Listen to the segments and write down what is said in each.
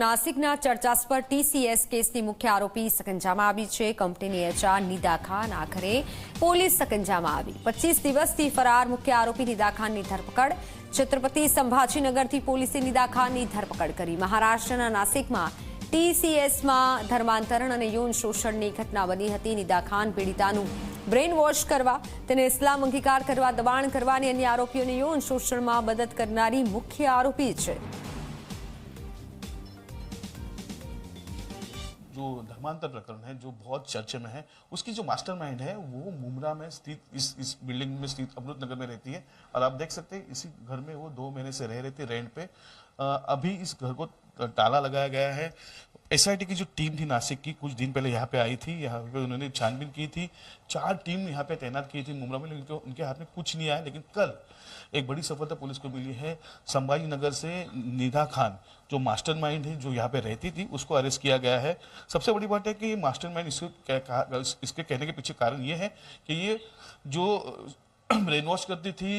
નાસિકના ચર્ચાસ્પદ TCS કેસની મુખ્ય આરોપી સકંજામાં આવી છે. કંપનીની એચઆર નિદા ખાન આખરે પોલીસ સકંજામાં આવી. 25 દિવસથી ફરાર મુખ્ય આરોપી નિદા ખાનની ધરપકડ. છત્રપતિ સંભાજીનગરથી પોલીસે નિદા ખાનની ધરપકડ કરી. મહારાષ્ટ્રના નાસિકમાં ટીસીએસમાં ધર્માંતરણ અને યૌન શોષણની ઘટના બની હતી. નિદા ખાન પીડિતાનું બ્રેન વોશ કરવા, તેને ઇસ્લામ અંગીકાર કરવા, દબાણ કરવાની અન્ય આરોપીઓને યૌન શોષણમાં મદદ કરનારી મુખ્ય આરોપી છે. जो धर्मांतर प्रकरण है जो बहुत चर्चे में है, उसकी जो मास्टरमाइंड है वो मुमरा में स्थित इस बिल्डिंग में स्थित अमृत नगर में रहती है. और आप देख सकते हैं इसी घर में वो 2 महीने से रह रहे थे रेंट पे. अभी इस घर को ताला लगाया गया है. एसआईटी की जो टीम थी नासिक की कुछ दिन पहले यहाँ पे आई थी. यहाँ पे उन्होंने छानबीन की थी. 4 टीम यहाँ पे तैनात की थी मुमरा में, लेकिन उनके हाथ में कुछ नहीं आया. लेकिन कल एक बड़ी सफलता पुलिस को मिली है. संभाजी नगर से निदा खान जो मास्टरमाइंड है जो यहाँ पे रहती थी उसको अरेस्ट किया गया है. सबसे बड़ी बात है कि ये मास्टरमाइंड इसके कहने के पीछे कारण ये है कि ये जो ब्रेन वॉश करती थी,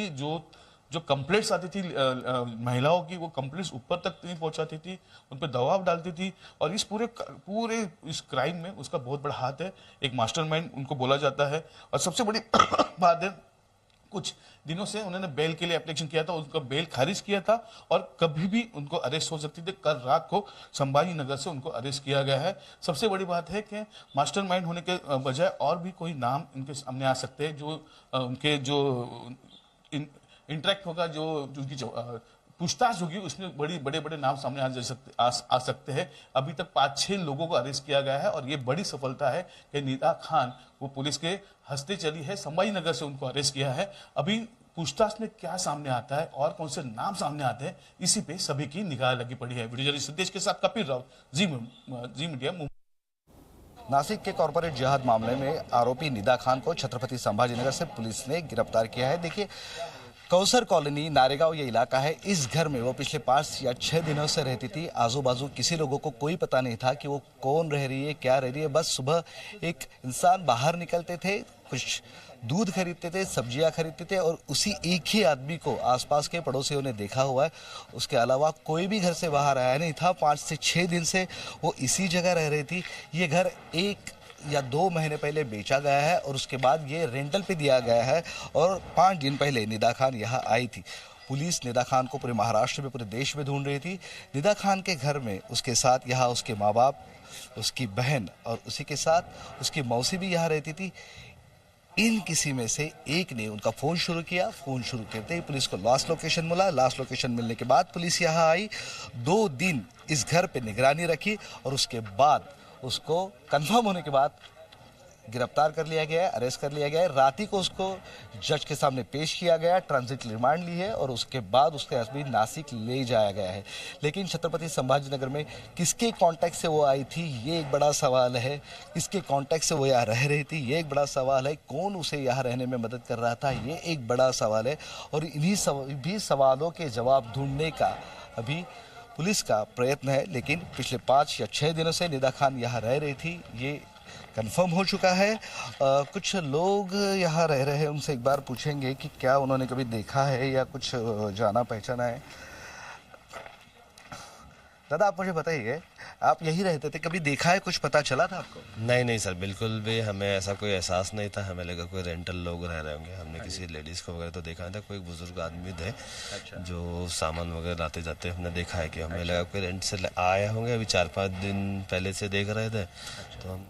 जो कंप्लेंट्स आती थी महिलाओं की, वो कंप्लेंट्स ऊपर तक नहीं पहुंचाती थी, उन पर दबाव डालती थी. और इस पूरे इस क्राइम में उसका बहुत बड़ा हाथ है. एक मास्टरमाइंड उनको बोला जाता है. और सबसे बड़ी बात है, कुछ दिनों से उन्होंने बेल के लिए एप्लीकेशन किया था, उनका बेल खारिज किया था और कभी भी उनको अरेस्ट हो सकती थी. कल रात को संभाजी नगर से उनको अरेस्ट किया गया है. सबसे बड़ी बात है कि मास्टरमाइंड होने के बजाय और भी कोई नाम इनके सामने आ सकते हैं, जो उनके जो इंटरेक्ट होगा, जो उनकी पूछताछ होगी, उसमें बड़े नाम सामने आ सकते हैं. अभी तक 5-6 लोगों को अरेस्ट किया गया है और ये बड़ी सफलता है कि निदा खान वो पुलिस के हस्ते चली है. संभाजी नगर से उनको अरेस्ट किया है. अभी पूछताछ में क्या सामने आता है और कौन से नाम सामने आते हैं, इसी पे सभी की निगाह लगी पड़ी है. वीडियो जर्नलिस्ट सिद्धेश के साथ कपिल राव, जी मीडिया. नासिक के कॉर्पोरेट जिहाद मामले में आरोपी निदा खान को छत्रपति संभाजीनगर से पुलिस ने गिरफ्तार किया है. देखिए, कौसर कॉलोनी नारेगांव ये इलाका है. इस घर में वो पिछले 5 या 6 दिनों से रहती थी. आजू बाजू किसी लोगों को कोई पता नहीं था कि वो कौन रह रही है, क्या रह रही है. बस सुबह एक इंसान बाहर निकलते थे, कुछ दूध खरीदते थे, सब्जियां खरीदते थे और उसी एक ही आदमी को आसपास के पड़ोसियों ने देखा हुआ है. उसके अलावा कोई भी घर से बाहर आया नहीं था. 5 से 6 दिन से वो इसी जगह रह रही थी. ये घर 1 या 2 महीने पहले बेचा गया है और उसके बाद ये रेंटल पे दिया गया है. और 5 दिन पहले निदा खान यहाँ आई थी. पुलिस निदा खान को पूरे महाराष्ट्र में, पूरे देश में ढूंढ रही थी. निदा खान के घर में उसके साथ यहाँ उसके माँ बाप, उसकी बहन और उसी के साथ उसकी मौसी भी यहाँ रहती थी. इन किसी में से एक ने उनका फ़ोन शुरू किया. फ़ोन शुरू करते ही पुलिस को लास्ट लोकेशन मिला. लास्ट लोकेशन मिलने के बाद पुलिस यहाँ आई. 2 दिन इस घर पे निगरानी रखी और उसके बाद उसको कंफर्म होने के बाद गिरफ्तार कर लिया गया है, अरेस्ट कर लिया गया है. रात ही को उसको जज के सामने पेश किया गया. ट्रांजिट रिमांड ली है और उसके बाद उसके अभी नासिक ले जाया गया है. लेकिन छत्रपति संभाजीनगर में किसके कांटेक्ट से वो आई थी, ये एक बड़ा सवाल है. किसके कांटेक्ट से वो यहाँ रह रही थी, ये एक बड़ा सवाल है. कौन उसे यहाँ रहने में मदद कर रहा था, ये एक बड़ा सवाल है. और इन्हीं भी सवालों के जवाब ढूंढने का अभी पुलिस का प्रयत्न है. लेकिन पिछले 5 या 6 दिनों से निदा खान यहाँ रह रही थी, ये कंफर्म हो चुका है. कुछ लोग यहाँ रह रहे हैं, उनसे एक बार पूछेंगे कि क्या उन्होंने कभी देखा है या कुछ जाना पहचाना है. दादा, आप मुझे बताइए, आप यही रहते थे, कभी देखा है, कुछ पता चला था आपको? नहीं सर, बिल्कुल भी हमें ऐसा कोई एहसास नहीं था. हमें लगा कोई रेंटल लोग रह रहे होंगे. हमने किसी लेडीज़ को वगैरह तो देखा नहीं था. कोई बुजुर्ग आदमी थे जो सामान वगैरह लाते जाते हमने देखा है. कि हमें लगा कोई रेंट से आए होंगे. अभी 4-5 दिन पहले से देख रहे थे तो हम